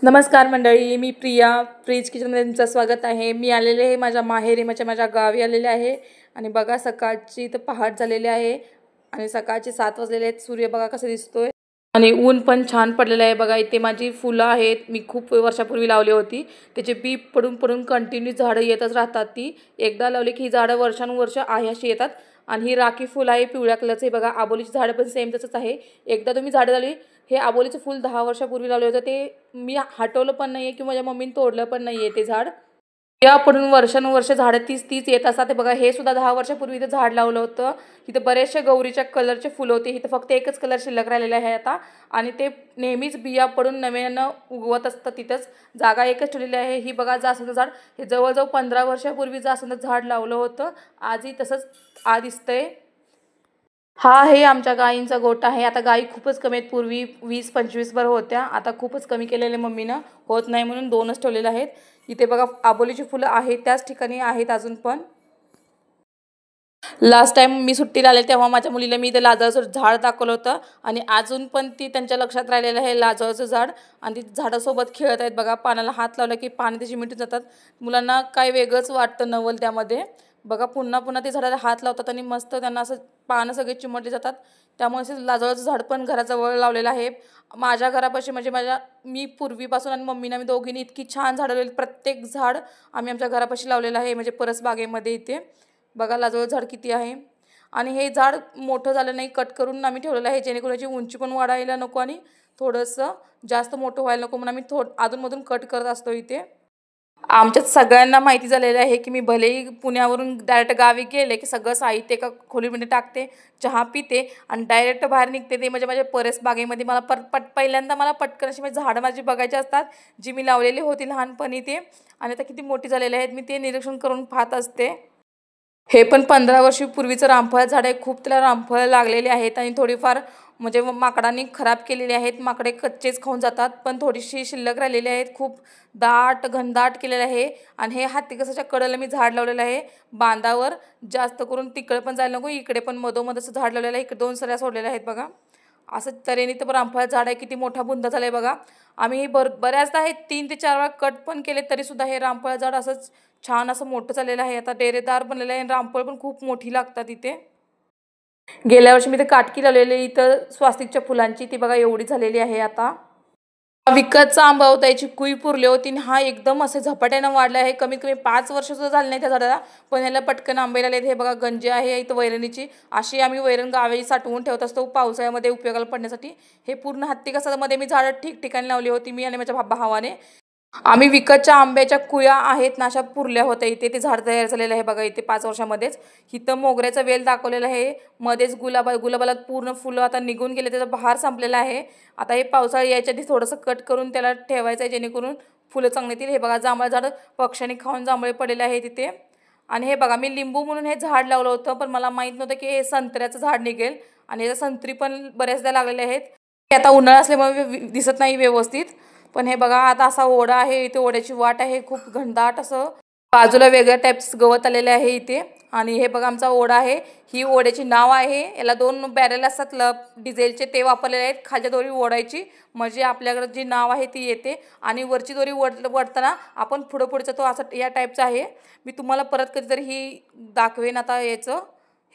नमस्कार मंडळी, मी प्रिया फ्रीज किचनमध्ये तुमचं स्वागत आहे। मी आलेले आहे माझ्या माहेरी, माझ्या गावी आलेले आहे आणि बघा सकाळची तर पहाट झालेली आहे आणि सकाळचे 7 वाजलेले आहेत। सूर्य बघा कसा दिसतोय आणि ऊन पण छान पडलेलं आहे। बघा इथे माझी फुलं आहेत, मी खूप वर्षापूर्वी लावली होती। त्याचे बी पडून पडून कंटिन्यू झाडं येतच राहतात। ती एकदा लावली की ही झाडं वर्षानुवर्ष आहे अशी येतात। आणि ही राखी फुल आहे पिवळ्या कलरचे। बघा आबोलीची झाडं पण सेम तसंच आहे। एकदा तुम्ही झाडं लावली, हे आबोलीचं फुल 10 वर्षापूर्वी लावले होते, ते मी हटवलं पण नाहीये किंवा माझ्या मम्मीने तोडलं पण नाहीये ते झाड। या पडून वर्षानुवर्ष झाडं तीच येत असतात। ते बघा हे सुद्धा 10 वर्षापूर्वी इथं झाड लावलं होतं। इथं बरेचसे गौरीच्या कलरचे फुलं होते। इथं फक्त एकच कलर शिल्लक राहिलेला आहे आता आणि ते नेहमीच बिया पडून नव्यानं उगवत असतं। तिथंच जागा एकच ठेवलेली आहे। ही बघा जास्वंदाचं झाड, हे जवळजवळ 15 वर्षापूर्वी जास्वंदाचं झाड लावलं होतं, आजही तसंच दिसतंय। हा आहे आमच्या गायींचा गोठा आहे। आता गायी खूपच कमी आहेत, पूर्वी 20-25 भर होत्या, आता खूपच कमी केलेले मम्मीनं, होत नाही म्हणून 2च ठेवलेले आहेत। इथे बघा आबोलीची फुलं आहेत, त्याच ठिकाणी आहेत अजून पण। लास्ट टाइम मी सुट्टीला आले तेव्हा माझ्या मुलीला मी इथे लाजळाचं झाड दाखवलं होतं आणि अजून पण ती त्यांच्या लक्षात राहिलेलं आहे लाजळाचं झाड आणि ती झाडासोबत खेळत आहेत। बघा पानाला हात लावला की पानं त्याची मिटून जातात। मुलांना काय वेगळंच वाटतं नवल त्यामध्ये। बघा पुन्हा पुन्हा ते झाडाला हात लावतात आणि मस्त त्यांना असं पानं सगळे चिमटले जातात। त्यामुळे असं लाजळाचं झाड पण घराजवळ लावलेलं आहे। माझ्या घरापाशी म्हणजे मी पूर्वीपासून आणि मम्मीनं आम्ही दोघींनी इतकी छान झाडं लावलेली, प्रत्येक झाड आम्ही आमच्या घरापाशी लावलेलं आहे, म्हणजे परसबागेमध्ये इथे। बघा लाजळ झाड किती आहे आणि हे झाड मोठं झालं नाही, कट करून आम्ही ठेवलेलं आहे, जेणेकरून याची उंची पण वाढायला नको आणि थोडंसं जास्त मोठं व्हायला नको म्हणून आम्ही अधूनमधून कट करत असतो इथे। आमच्यात सगळ्यांना माहिती झालेलं आहे की मी भलेही पुण्यावरून डायरेक्ट गावी गेले की सगळं साहित्य एका खोलीमध्ये टाकते, चहा पिते आणि डायरेक्ट बाहेर निघते। ते म्हणजे माझ्या परसबागेमध्ये मला पहिल्यांदा मला पटकन अशी माझी झाडं माझी बघायची असतात, जी मी लावलेली होती लहानपणी ते, आणि आता किती मोठी झालेली आहेत मी ते निरीक्षण करून पाहत असते। हे पण 15 वर्षापूर्वीचं रामफळ झाड आहे, खूप त्याला रामफळ लागलेले आहेत आणि थोडीफार म्हणजे माकडांनी खराब केलेले आहेत। माकडे कच्चेच खाऊन जातात, पण थोडीशी शिल्लक राहिलेली आहेत। खूप दाट घनदाट केलेलं आहे आणि हे हत्तीकसाच्या कडेला मी झाड लावलेलं आहे बांधावर, जास्त करून तिकडे पण जायला नको, इकडे पण मधोमध असं झाड लावलेलं आहे। इकडे 2 सऱ्या सोडलेल्या आहेत बघा, असं तऱ्हेने तर रामफळ झाड आहे। किती मोठा बुंदा झालाय बघा। आम्ही हे बऱ्याचदा हे 3 ते 4 वेळा कट पण केले, तरी सुद्धा हे रामफळ झाड असंच छान असं मोठं झालेलं आहे। आता डेरेदार बनलेलं आहे आणि रामफळ पण खूप मोठी लागतात इथे। गेल्या वर्षी मी ते काटकी लावलेली इथं स्वास्तिकच्या फुलांची, ती बघा एवढी झालेली आहे आता। विकतचा आंबा होता, याची कुई पुरली होती आणि हा एकदम असं झपाट्यानं वाढला आहे। कमीत कमी 5 वर्ष सुद्धा झाले नाही त्या झाडाला, पण ह्याला पटकन आंबे लागलेत। हे बघा गंजी आहे इथं वैरणीची, अशी आम्ही वैरण गावी साठवून ठेवत असतो पावसाळ्यामध्ये उपयोगाला पडण्यासाठी। हे पूर्ण हत्तीकसामध्ये मी झाडं ठिकठिकाणी लावली होती, मी आणि माझ्या भावाने। आम्ही विकतच्या आंब्याच्या कुया आहेत ना, अशा पुरल्या होत्या इथे, ते झाड तयार झालेलं आहे बघा इथे 5 वर्षामध्येच। इथं मोगऱ्याचा वेल दाखवलेला आहे, मध्येच गुलाबाला पूर्ण फुलं आता निघून गेले, त्याचा बहार संपलेला आहे। आता हे पावसाळा यायच्या आधी थोडंसं कट करून त्याला ठेवायचं आहे, जेणेकरून फुलं चांगली येतील। हे बघा जांभळ झाड पक्ष्यांनी खाऊन जांभळे पडलेले आहेत तिथे। आणि हे बघा मी लिंबू म्हणून हे झाड लावलं होतं, पण मला माहीत नव्हतं की हे संत्र्याचं झाड निघेल आणि याचा संत्री पण बऱ्याचदा लागलेले आहेत। आता उन्हाळा असल्यामुळे दिसत नाही व्यवस्थित, पण हे बघा आता असा ओढा आहे इथे, ओढ्याची वाट आहे, खूप घनदाट असं बाजूला वेगळ्या टाईप्स गवत आलेले आहे इथे। आणि हे बघा आमचा ओढा आहे, ही ओढ्याची नाव आहे। याला 2 बॅरेल असतात डिझेलचे, ते वापरलेले आहेत। खालच्या दोरी ओढायची म्हणजे आपल्याकडे जी नाव आहे ती येते आणि वरची दोरी ओढताना आपण पुढचा तो असं या टाईपचा आहे। मी तुम्हाला परत कधीतरी ही दाखवेन आता याचं।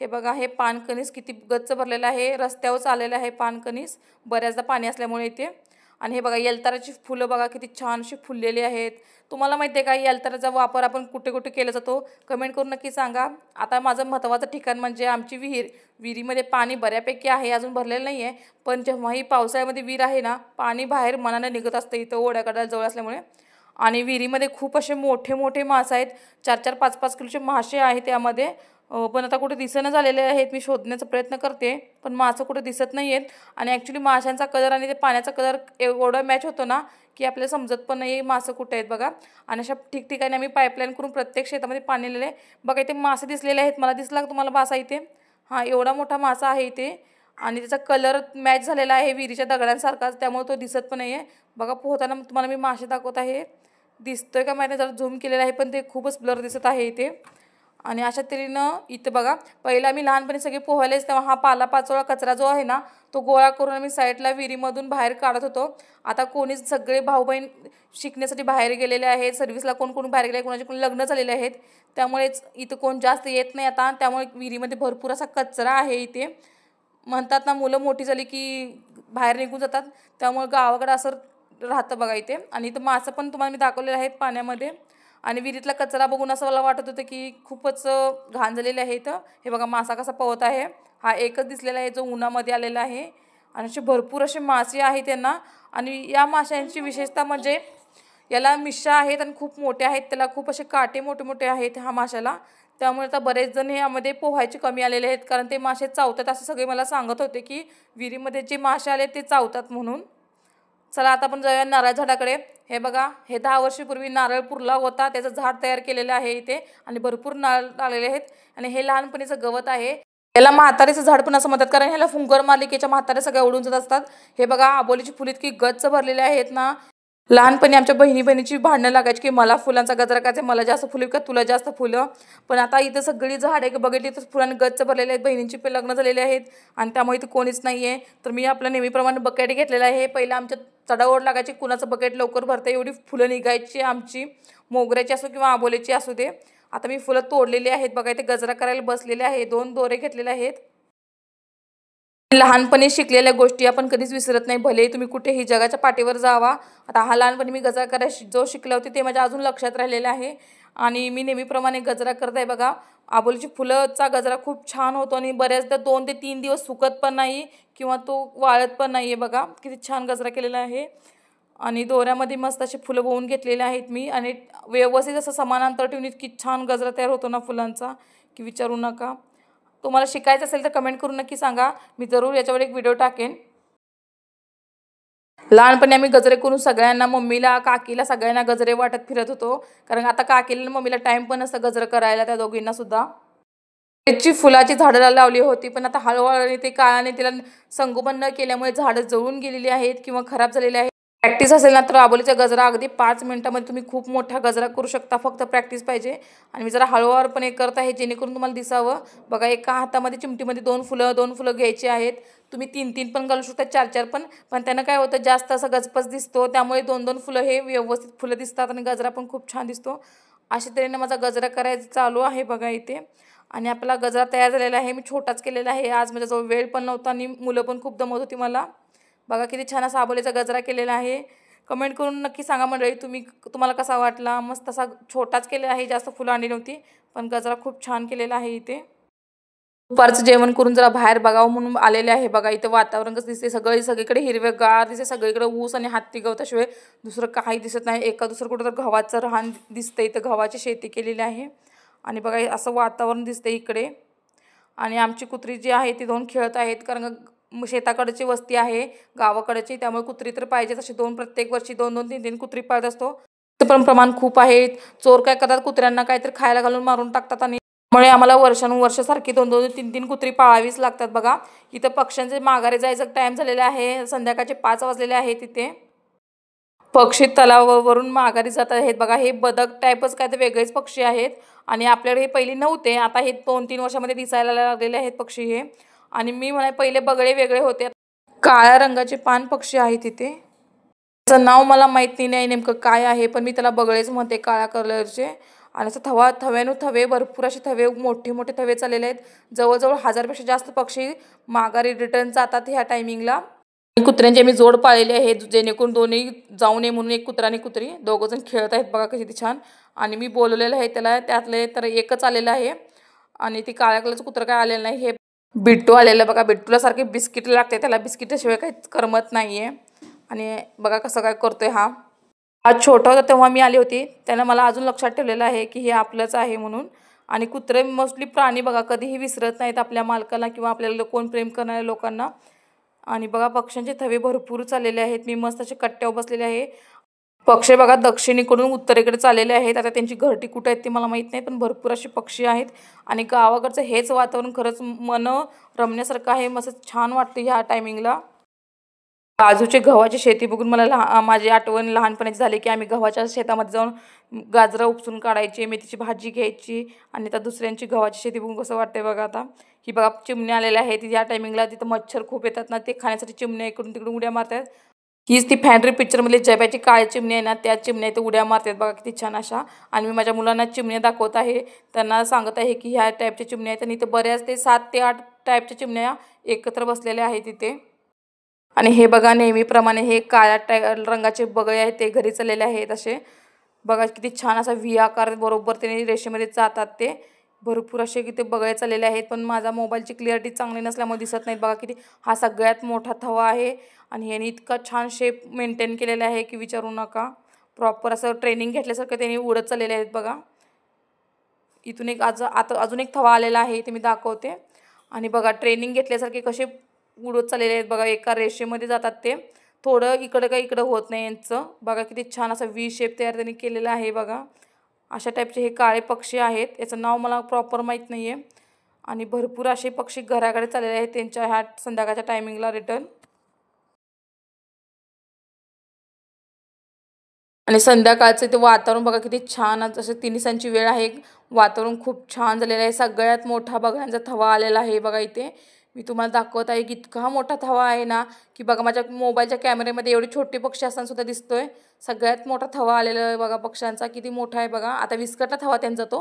हे बघा हे पानकणीस किती गच्च भरलेलं आहे, रस्त्यावर आलेलं आहे पानकणीस, बऱ्याचदा पाणी असल्यामुळे इथे। आणि हे बघा येलताराची फुलं बघा किती छान अशी फुललेली आहेत। तुम्हाला माहिती आहे का येलताराचा वापर आपण कुठे कुठे केला जातो, कमेंट करून नक्की सांगा। आता माझं महत्त्वाचं ठिकाण म्हणजे आमची विहीर। विहिरीमध्ये पाणी बऱ्यापैकी आहे, अजून भरलेलं नाही आहे, पण जेव्हाही पावसाळ्यामध्ये विहीर आहे ना, पाणी बाहेर मनाने निघत असतं इथं ओढ्याकडे जवळ असल्यामुळे। आणि विहिरीमध्ये खूप असे मोठे मोठे मासे आहेत, 4-4, 5-5 किलोचे मासे आहेत त्यामध्ये, पण आता कुठे दिसेना झालेले आहेत। मी शोधण्याचा प्रयत्न करते, पण मासे कुठे दिसत नाही आहेत। आणि ॲक्च्युली माशांचा कलर आणि ते पाण्याचा कलर एवढा मॅच होतो ना की आपल्याला समजत पण नाही मासे कुठे आहेत बघा। आणि अशा ठिकठिकाणी आम्ही पाईपलाईन करून प्रत्येक शेतामध्ये पाणी नेलेलं आहे बघा। इथे मासे दिसलेले आहेत, मला दिसला तुम्हाला मासा इथे? हां, एवढा मोठा मासा आहे इथे आणि त्याचा कलर मॅच झालेला आहे विहिरीच्या दगडांसारखाच, त्यामुळे तो दिसत पण नाही आहे बघा। पोहताना तुम्हाला मी मासे दाखवत आहे, दिसतोय का माहिती नाही, जरा झूम केलेला आहे पण ते खूपच ब्लर दिसत आहे इथे। आणि अशा तऱ्हेनं इथं बघा, पहिला मी लहानपणी सगळे पोहायलाच तेव्हा हा पालापाचोळा कचरा जो आहे ना तो गोळा करून मी साईडला विहिरीमधून बाहेर काढत होतो. आता कोणीच सगळे भाऊ बहीण शिकण्यासाठी बाहेर गेलेले आहेत, सर्व्हिसला कोण कोण बाहेर गेले, कोणाचे कोण लग्न झालेले आहेत, त्यामुळेच इथं कोण जास्त येत नाही आता. त्यामुळे विहिरीमध्ये भरपूर असा कचरा आहे इथे. म्हणतात ना मुलं मोठी झाली की बाहेर निघून जातात, त्यामुळे गावाकडे असं राहतं बघा इथे. आणि इथं मासं पण तुम्हाला मी दाखवलेलं आहेत पाण्यामध्ये. आणि विहिरीतला कचरा बघून असं मला वाटत होतं की खूपच घाण झालेले आहे इथं. हे बघा मासा कसा पवत आहे. हा एकच दिसलेला आहे जो उन्हामध्ये आलेला आहे. आणि असे भरपूर असे मासे आहेत त्यांना. आणि या माशांची विशेषता म्हणजे याला मिशा आहेत आणि खूप मोठे आहेत, त्याला खूप असे काटे मोठे मोठे आहेत ह्या माशाला. त्यामुळे आता बरेच जण यामध्ये पोहायचे कमी आलेले आहेत, कारण ते मासे चावतात असं सगळे मला सांगत होते की विहिरीमध्ये जे मासे आले ते चावतात म्हणून. चला आता आपण जाऊया नारळ झाडाकडे. हे बघा, हे 10 वर्षापूर्वी नारळ पुरला होता, त्याचं झाड तयार केलेलं आहे इथे. आणि भरपूर नारळ आलेले आहेत. आणि हे लहानपणीचं गवत आहे. याला म्हातारीचं झाड पण असं म्हणतात, कारण ह्याला फुंकर मालिकेच्या म्हाताऱ्या सगळ्या उडून जात असतात. हे बघा, आबोलीची फुलं इतकी गच्च भरलेली आहेत ना. लहानपणी आमच्या बहिणीची भांडणं लागायची की मला फुलांचा गजरा करायचा, मला जास्त फुलं का तुला जास्त फुलं. पण आता इथं सगळी झाडे बघितली तर फुलांनी गच्च भरलेले आहेत. बहिणींची पण लग्न झालेले आहेत आणि त्यामुळे इथं कोणीच नाही आहे. तर मी आपल्या नेहमीप्रमाणे बकेट घेतलेला आहे. पहिलं आमच्या चढाओढ लागायची कुणाचं बकेट लवकर भरतं, एवढी फुलं निघायची आमची, मोगऱ्याची असो किंवा आबोलीची असू दे. आता मी फुलं तोडलेली आहेत बघा, इथे गजरा करायला बसलेले आहे. 2 दोरे घेतलेले आहेत. लहानपणी शिकलेल्या गोष्टी आपण कधीच विसरत नाही, भले तुम्ही कुठेही जगाच्या पाठीवर जावा. आता हा लहानपणी मी गजरा करायला जो शिकले होते ते माझ्या अजून लक्षात राहिलेलं आहे. आणि मी नेहमीप्रमाणे गजरा करत आहे बघा. आबोलीची फुलंचा गजरा खूप छान होतो आणि बऱ्याचदा 2 ते 3 दिवस सुकत पण नाही किंवा तो वाळत पण नाही आहे बघा. किती छान गजरा केलेला आहे. आणि दोऱ्यामध्ये मस्त अशी फुलं वळून घेतलेले आहेत मी. आणि व्यवस्थित असं समानांतर ठेवून इतकी छान गजरा तयार होतो ना फुलांचा की विचारू नका. तुम्हाला शिकायचं असेल तर कमेंट करून नक्की सांगा, मी जरूर याच्यावर एक व्हिडिओ टाकेन. लहानपणी आम्ही गजरे करून सगळ्यांना, मम्मीला, काकीला सगळ्यांना गजरे वाटत फिरत होतो. कारण आता काकीला आणि मम्मीला टाईम पण नसतं गजरं करायला, त्या दोघींना सुद्धा. त्याची फुलाची झाडं लावली होती, पण आता हळूहळू ते काळाने तिला संगोपन न केल्यामुळे झाडं जळून गेलेली आहेत किंवा खराब झालेली आहेत. प्रॅक्टिस असेल ना तर आबोलीचा गजरा अगदी 5 मिनिटांमध्ये तुम्ही खूप मोठा गजरा करू शकता, फक्त प्रॅक्टिस पाहिजे. आणि मी जरा हळूवारपणे करत आहे जेणेकरून तुम्हाला दिसावं. बघा, एका हातामध्ये चिमटीमध्ये 2 फुलं घ्यायची आहेत. तुम्ही 3-3 पण घालू शकता, 4-4 पण. पण त्यानं काय होतं, जास्त असं गजपच दिसतो, त्यामुळे 2-2 फुलं हे व्यवस्थित फुलं दिसतात आणि गजरा पण खूप छान दिसतो. अशा तऱ्हेने माझा गजरा करायचा चालू आहे बघा इथे. आणि आपला गजरा तयार झालेला आहे. मी छोटाच केलेला आहे, आज माझ्याजवळ वेळ पण नव्हता आणि मुलं पण खूप दमवत होती मला. बघा किती छान असा आबोलीचा गजरा केलेला आहे. कमेंट करून नक्की सांगा मंडळी, तुम्हाला कसा वाटला. मस्त असा छोटाच केलेला आहे, जास्त फुलं आणली नव्हती, पण गजरा खूप छान केलेला आहे इथे. दुपारचं जेवण करून जरा बाहेर बघावं म्हणून आलेले आहे बघा. इथं वातावरण कसं दिसते, सगळीकडे हिरवेगार दिसते, सगळीकडे ऊस आणि हत्ती गवताशिवाय दुसरं काही दिसत नाही. एका दुसरं कुठं तर गव्हाचं रान दिसतं, इथं गव्हाची शेती केलेली आहे. आणि बघा असं वातावरण दिसते इकडे. आणि आमची कुत्री जी आहे ती 2 खेळत आहेत, कारण शेताकडची वस्ती आहे गावाकडची, त्यामुळे कुत्री तर पाहिजेच. असे 2 प्रत्येक वर्षी 2-2, 3-3 कुत्री पाळत असतो. ते पण प्रमाण खूप आहे. चोर काय करतात, कुत्र्यांना काहीतरी खायला घालून मारून टाकतात आणि त्यामुळे आम्हाला वर्षानुवर्ष सारखी 2-2, 3-3 कुत्री पाळावीच लागतात बघा. इथं पक्ष्यांचे माघारी जायचं टाईम झालेला आहे, संध्याकाळचे 5 वाजलेले आहेत. तिथे पक्षी तलावावरून माघारी जात आहेत बघा. हे बदक टाईपच काय ते वेगळेच पक्षी आहेत आणि आपल्याकडे हे पहिले नव्हते, आता हे 2-3 वर्षामध्ये दिसायला लागलेले आहेत पक्षी हे. आणि मी म्हणाले पहिले बगळे वेगळे होते. काळ्या रंगाचे पान पक्षी आहेत तिथे. त्याचं नाव मला माहिती नाही नेमकं काय आहे, पण मी त्याला बगळेच म्हणते, काळ्या कलरचे. आणि असं थव्यानु थवे, भरपूर असे थवे, मोठे मोठे थवे चाललेले आहेत. जवळजवळ 1000पेक्षा जास्त पक्षी माघारी रिटर्न जातात ह्या टायमिंगला. कुत्र्यांची आम्ही जोड पाळलेली आहे, जेणेकरून दोन्ही जाऊ नये म्हणून. एक कुत्रा आणि कुत्री दोघंजण खेळत आहेत बघा किती छान. आणि मी बोलवलेलं आहे त्याला, त्यातले तर एकच आलेलं आहे आणि ती काळ्या कलरचं कुत्रं काय आलेलं नाही. हे बिट्टू आलेलं बघा. बिट्टूला सारखे बिस्किट लागते, त्याला बिस्किटाशिवाय काहीच करमत नाही आहे. आणि बघा कसं काय करतोय हा. आज छोटा होता तेव्हा मी आली होती, त्यानं मला अजून लक्षात ठेवलेलं आहे की हे आपलंच आहे म्हणून. आणि कुत्रे मोस्टली प्राणी बघा कधीही विसरत नाहीत आपल्या मालकाला किंवा आपल्याला कोण प्रेम करणाऱ्या लोकांना. आणि बघा पक्ष्यांचे थवे भरपूर चाललेले आहेत. मी मस्त असे कट्ट्यावर बसलेले आहे. पक्षी बघा दक्षिणेकडून उत्तरेकडे चाललेले आहेत. आता त्यांची घरटी कुठे आहेत ते मला माहीत नाही, पण भरपूर असे पक्षी आहेत. आणि गावाकडचं हेच वातावरण खरंच मन रमण्यासारखं आहे. मस्त छान वाटतं ह्या टायमिंगला. बाजूची गव्हाची शेती बघून मला माझी आठवण लहानपणीची झाली की आम्ही गव्हाच्या शेतामध्ये जाऊन गाजरं उपसून काढायची, मेथीची भाजी घ्यायची आणि त्या दुसऱ्यांची गव्हाची शेती बघून कसं वाटतंय बघा आता. ही बघा चिमण्या आलेल्या आहेत. या टायमिंगला तिथं मच्छर खूप येतात ना, ते खाण्यासाठी चिमण्या इकडून तिकडून उड्या मारतात. हीच ती फॅन्ड्री पिक्चरमधली जब्याची काळी चिमणी आहे ना, त्या चिमण्या इथं उड्या मारतात बघा किती छान अशा. आणि मी माझ्या मुलांना चिमण्या दाखवत आहे. त्यांना सांगत आहे की ह्या टाईपच्या चिमण्या आहेत आणि इथं बऱ्याच ते 7 ते 8 टाईपच्या चिमण्या एकत्र बसलेल्या आहेत इथे. आणि हे बघा नेहमीप्रमाणे हे काळ्या रंगाचे बगळे आहेत ते घरी चाललेले आहेत असे. बघा किती छान असा व्ही आकार बरोबर त्याने रेषेमध्ये जातात ते. भरपूर असे किती बगळे चाललेले आहेत, पण माझा मोबाईलची क्लिअरिटी चांगली नसल्यामुळे दिसत नाहीत बघा किती. हा सगळ्यात मोठा थवा आहे आणि ह्याने इतका छान शेप मेंटेन केलेला आहे की विचारू नका. प्रॉपर असं ट्रेनिंग घेतल्यासारखं त्यांनी उडत चाललेले आहेत बघा. इथून एक आता अजून एक थवा आलेला आहे ते मी दाखवते. आणि बघा ट्रेनिंग घेतल्यासारखे कसे उडत चाललेले आहेत बघा, एका रेषेमध्ये जातात ते. थोडं इकडं काही इकडं होत नाही यांचं. बघा किती छान असा व्ही शेप तयार त्यांनी केलेला आहे बघा. अशा टाईपचे हे काळे पक्षी आहेत. याचं नाव मला प्रॉपर माहीत नाही आहे. आणि भरपूर असे पक्षी घराकडे चाललेले आहेत त्यांच्या ह्या संध्याकाळच्या टायमिंगला रिटर्न. आणि संध्याकाळचं ते वातावरण बघा किती छान जसं तिन्हीसांची वेळ आहे. वातावरण खूप छान झालेलं आहे. सगळ्यात मोठा बघण्याचा थवा आलेला आहे बघा इथे. मी तुम्हाला दाखवत आहे की इतका मोठा थवा आहे ना, की बघा माझ्या मोबाईलच्या कॅमेऱ्यामध्ये एवढे छोटे पक्षी असताना सुद्धा दिसतोय. सगळ्यात मोठा थवा आलेला आहे बघा पक्ष्यांचा. किती मोठा आहे बघा. आता विस्कटला थवा त्यांचा तो.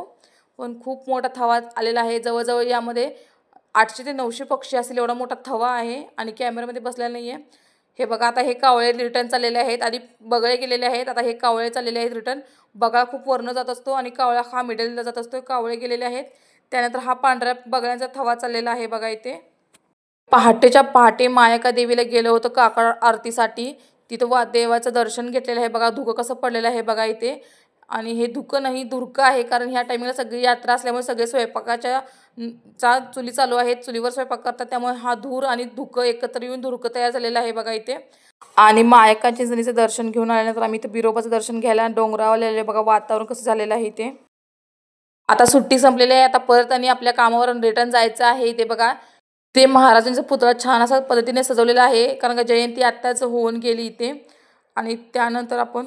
पण खूप मोठा थवा आलेला आहे. जवळजवळ यामध्ये 800 ते 900 पक्षी असतील एवढा मोठा थवा आहे आणि कॅमेऱ्यामध्ये बसलेला नाही आहे. हे बघा आता हे कावळे रिटर्न चाललेले आहेत. आधी बगळे गेलेले आहेत, आता हे कावळे चाललेले आहेत रिटर्न. बगळा खूप वरनं जात असतो आणि कावळा हा मिडलला जात असतो. कावळे गेलेले आहेत. त्यानंतर हा पांढऱ्या बगळ्यांचा थवा चाललेला आहे बघा इथे. पहाटेच्या पहाटे मायाका देवीला गेलो होतो काकड आरतीसाठी. तिथं देवाचं दर्शन घेतलेलं आहे बघा. धुकं कसं पडलेलं आहे बघा इथे. आणि हे धुकं नाही धुरकं आहे, कारण ह्या टायमिंगला सगळी यात्रा असल्यामुळे सगळे चुली चालू आहेत. चुलीवर स्वयंपाक करतात, त्यामुळे हा धूर आणि धुकं एकत्र येऊन धुरकं तयार झालेलं आहे बघा इथे. आणि मायका चिंचणीचं दर्शन घेऊन आल्यानंतर आम्ही इथे बिरोबाचं दर्शन घ्यायला डोंगरावर आलेले बघा. वातावरण कसं झालेलं आहे इथे. आता सुट्टी संपलेली आहे. आता परत आणि आपल्या कामावर रिटर्न जायचं आहे. इथे बघा ते महाराजांचा पुतळा छान असा पद्धतीने सजवलेला आहे, कारण का जयंती आत्ताच होऊन गेली इथे. आणि त्यानंतर आपण